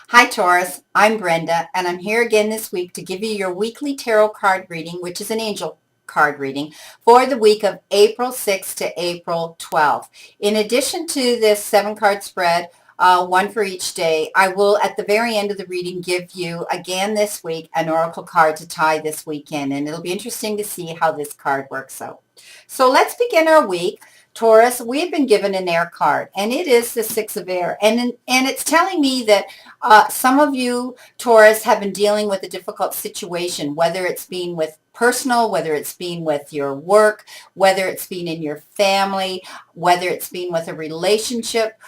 Hi Taurus, I'm Brenda, and I'm here again this week to give you your weekly tarot card reading, which is an angel card reading, for the week of April 6th to April 12th. In addition to this 7-card spread, one for each day, I will, at the very end of the reading, give you, again this week, an oracle card to tie this week in, and it'll be interesting to see how this card works out. So let's begin our week. Taurus, we've been given an air card, and it is the Six of Air. And it's telling me that some of you, Taurus, have been dealing with a difficult situation, whether it's been with personal, whether it's been with your work, whether it's been in your family, whether it's been with a relationship,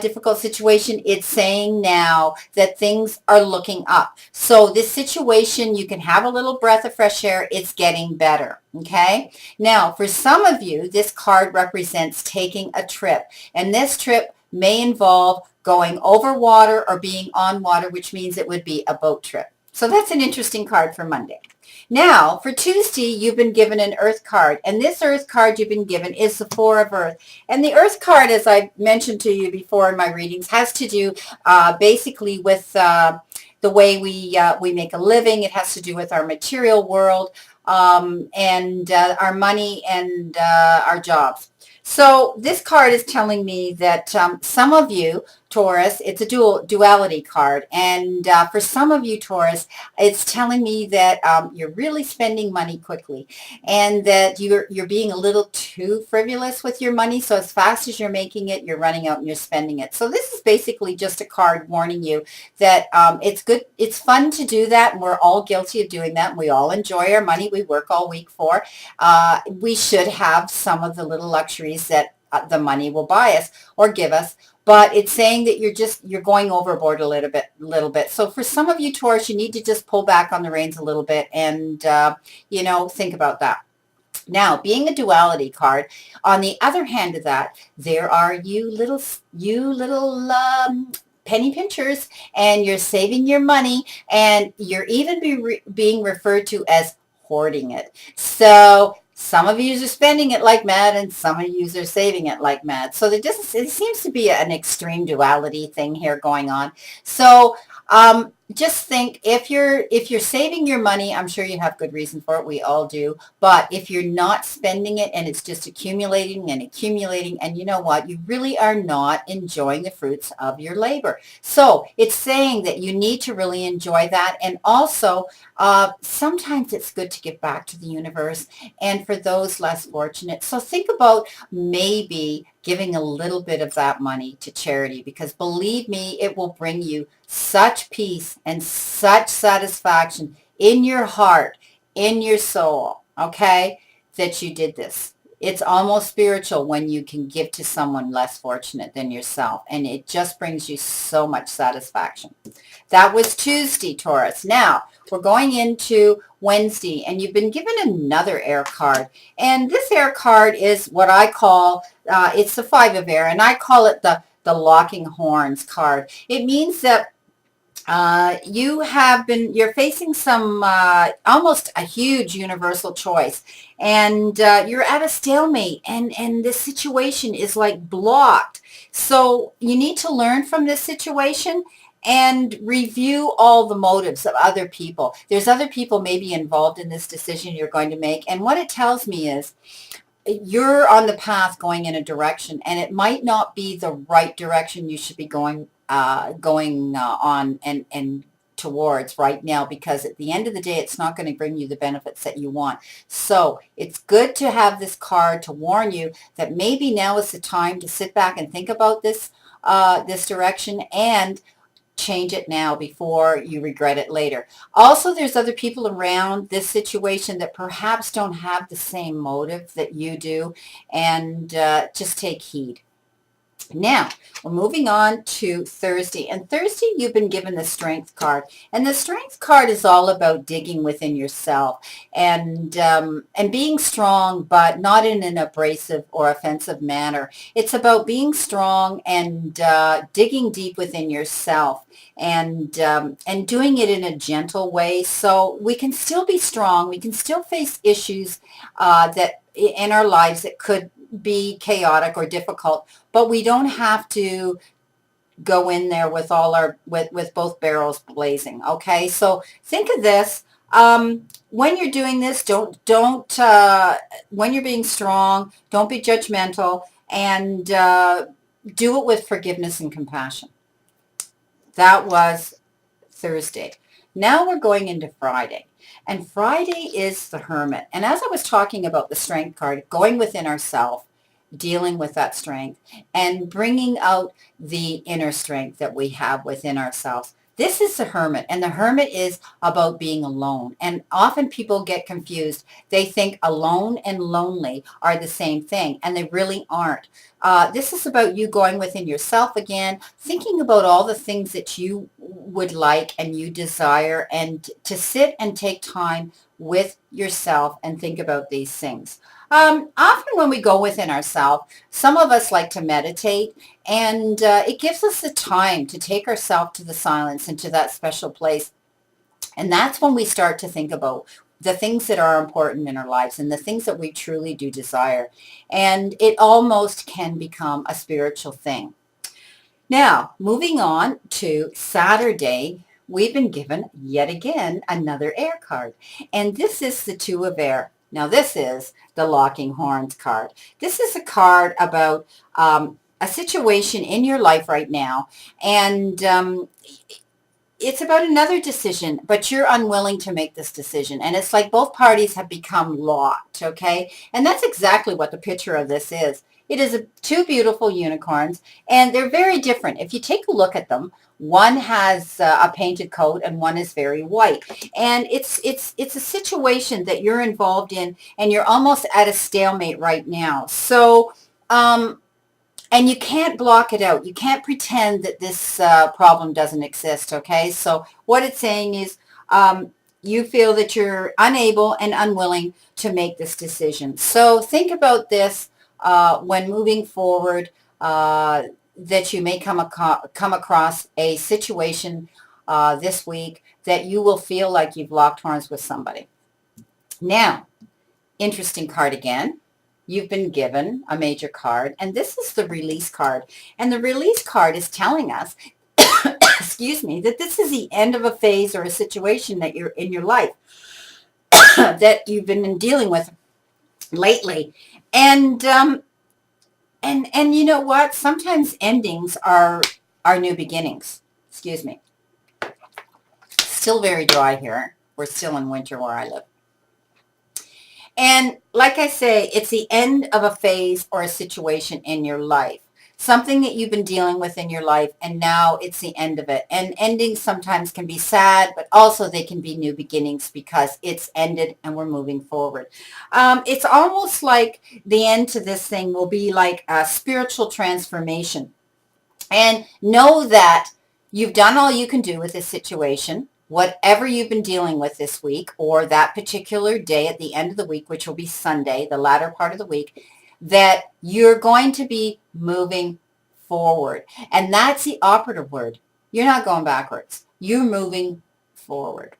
difficult situation. It's saying now that things are looking up. So this situation, you can have a little breath of fresh air. It's getting better. Okay. Now, for some of you, this card represents taking a trip, and this trip may involve going over water or being on water, which means it would be a boat trip. So that's an interesting card for Monday. Now, for Tuesday, you've been given an Earth card, and this Earth card you've been given is the Four of Earth. And the Earth card, as I mentioned to you before in my readings, has to do basically with the way we make a living. It has to do with our material world, and our money and our jobs. So this card is telling me that some of you, Taurus, it's a duality card. And for some of you, Taurus, it's telling me that you're really spending money quickly, and that you're being a little too frivolous with your money. So as fast as you're making it, you're running out and you're spending it. So this is basically just a card warning you that it's good. It's fun to do that. And we're all guilty of doing that. And we all enjoy our money we work all week for. We should have some of the little luxuries that the money will buy us or give us, but it's saying that you're going overboard a little bit. So for some of you, Taurus, you need to just pull back on the reins a little bit and think about that. Now, being a duality card, on the other hand of that, there are you little penny pinchers, and you're saving your money, and you're even being referred to as hoarding it. So some of you are spending it like mad, and some of you are saving it like mad. So it seems to be an extreme duality thing here going on. So just think, if you're saving your money, I'm sure you have good reason for it. We all do. But if you're not spending it and it's just accumulating and accumulating, and you know what, you really are not enjoying the fruits of your labor. So it's saying that you need to really enjoy that. And also, sometimes it's good to give back to the universe, and for those less fortunate. So think about maybe giving a little bit of that money to charity, because believe me, it will bring you such peace and such satisfaction in your heart, in your soul, okay, that you did this. It's almost spiritual when you can give to someone less fortunate than yourself, and it just brings you so much satisfaction. That was Tuesday, Taurus. Now, we're going into Wednesday, and you've been given another air card. And this air card is what I call, it's the Five of Air, and I call it the locking horns card. It means that you're facing some almost a huge universal choice, and you're at a stalemate, and this situation is like blocked. So you need to learn from this situation and review all the motives of other people. There's other people maybe involved in this decision you're going to make, and what it tells me is you're on the path going in a direction, and it might not be the right direction you should be going on and towards right now, because at the end of the day, it's not going to bring you the benefits that you want. So it's good to have this card to warn you that maybe now is the time to sit back and think about this direction, and change it now before you regret it later. Also, there's other people around this situation that perhaps don't have the same motive that you do, and just take heed. Now, we're moving on to Thursday. And Thursday, you've been given the Strength card. And the Strength card is all about digging within yourself and being strong, but not in an abrasive or offensive manner. It's about being strong and digging deep within yourself, and doing it in a gentle way, so we can still be strong. We can still face issues that in our lives that could be chaotic or difficult, but we don't have to go in there with all our with both barrels blazing. Okay, so think of this. When you're doing this, don't when you're being strong, don't be judgmental, and do it with forgiveness and compassion. That was Thursday. Now we're going into Friday. And Friday is the Hermit. And as I was talking about the Strength card, going within ourselves, dealing with that strength, and bringing out the inner strength that we have within ourselves. This is the Hermit, and the Hermit is about being alone. And often people get confused. They think alone and lonely are the same thing, and they really aren't. This is about you going within yourself again, thinking about all the things that you would like and you desire, and to sit and take time with yourself and think about these things. Often when we go within ourselves, some of us like to meditate, and it gives us the time to take ourselves to the silence and to that special place. And that's when we start to think about the things that are important in our lives and the things that we truly do desire. And it almost can become a spiritual thing. Now, moving on to Saturday, we've been given yet again another air card. And this is the Two of Air. Now, this is the Locking Horns card. This is a card about a situation in your life right now. And it's about another decision, but you're unwilling to make this decision. And it's like both parties have become locked, okay? And that's exactly what the picture of this is. It is two beautiful unicorns, and they're very different. If you take a look at them, one has a painted coat and one is very white. And it's a situation that you're involved in, and you're almost at a stalemate right now. So, and you can't block it out. You can't pretend that this problem doesn't exist, okay? So what it's saying is you feel that you're unable and unwilling to make this decision. So think about this when moving forward, that you may come across a situation this week that you will feel like you've locked horns with somebody. Now, interesting card again. You've been given a major card, and this is the release card. And the release card is telling us, excuse me, that this is the end of a phase or a situation that you're in your life that you've been dealing with lately. And you know what? Sometimes endings are new beginnings. Excuse me. Still very dry here. We're still in winter where I live. And like I say, it's the end of a phase or a situation in your life. Something that you've been dealing with in your life, and now it's the end of it. And endings sometimes can be sad, but also they can be new beginnings because it's ended and we're moving forward. It's almost like the end to this thing will be like a spiritual transformation. And know that you've done all you can do with this situation. Whatever you've been dealing with this week or that particular day at the end of the week, which will be Sunday, the latter part of the week, that you're going to be moving forward. And that's the operative word. You're not going backwards. You're moving forward.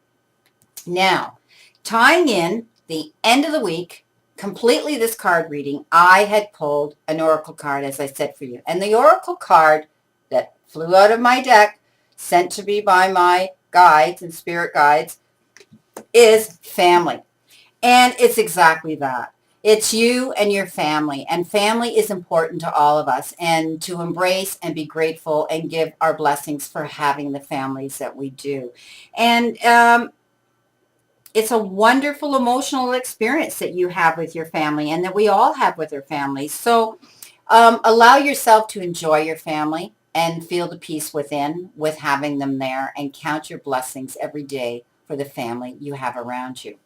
Now, tying in the end of the week, completely this card reading, I had pulled an oracle card, as I said, for you. And the oracle card that flew out of my deck, sent to me by my guides and spirit guides, is family. And it's exactly that. It's you and your family. And family is important to all of us. And to embrace and be grateful and give our blessings for having the families that we do. And it's a wonderful emotional experience that you have with your family and that we all have with our families. So allow yourself to enjoy your family and feel the peace within with having them there, and count your blessings every day for the family you have around you.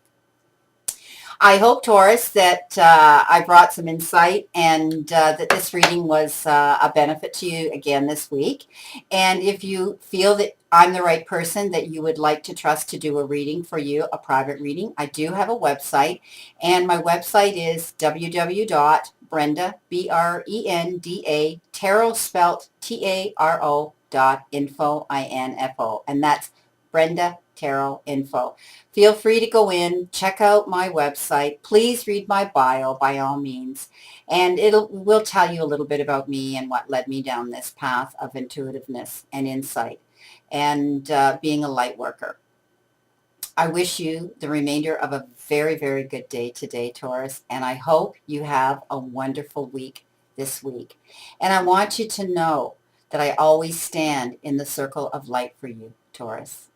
I hope, Taurus, that I brought some insight and that this reading was a benefit to you again this week. And if you feel that I'm the right person that you would like to trust to do a reading for you, a private reading, I do have a website. And my website is www.brenda, B-R-E-N-D-A, tarot spelt T-A-R-O .info, I-N-F-O. And that's Brenda Tarot Info. Feel free to go in, check out my website. Please read my bio by all means. And will tell you a little bit about me and what led me down this path of intuitiveness and insight and being a light worker. I wish you the remainder of a very, very good day today, Taurus, and I hope you have a wonderful week this week. And I want you to know that I always stand in the circle of light for you, Taurus.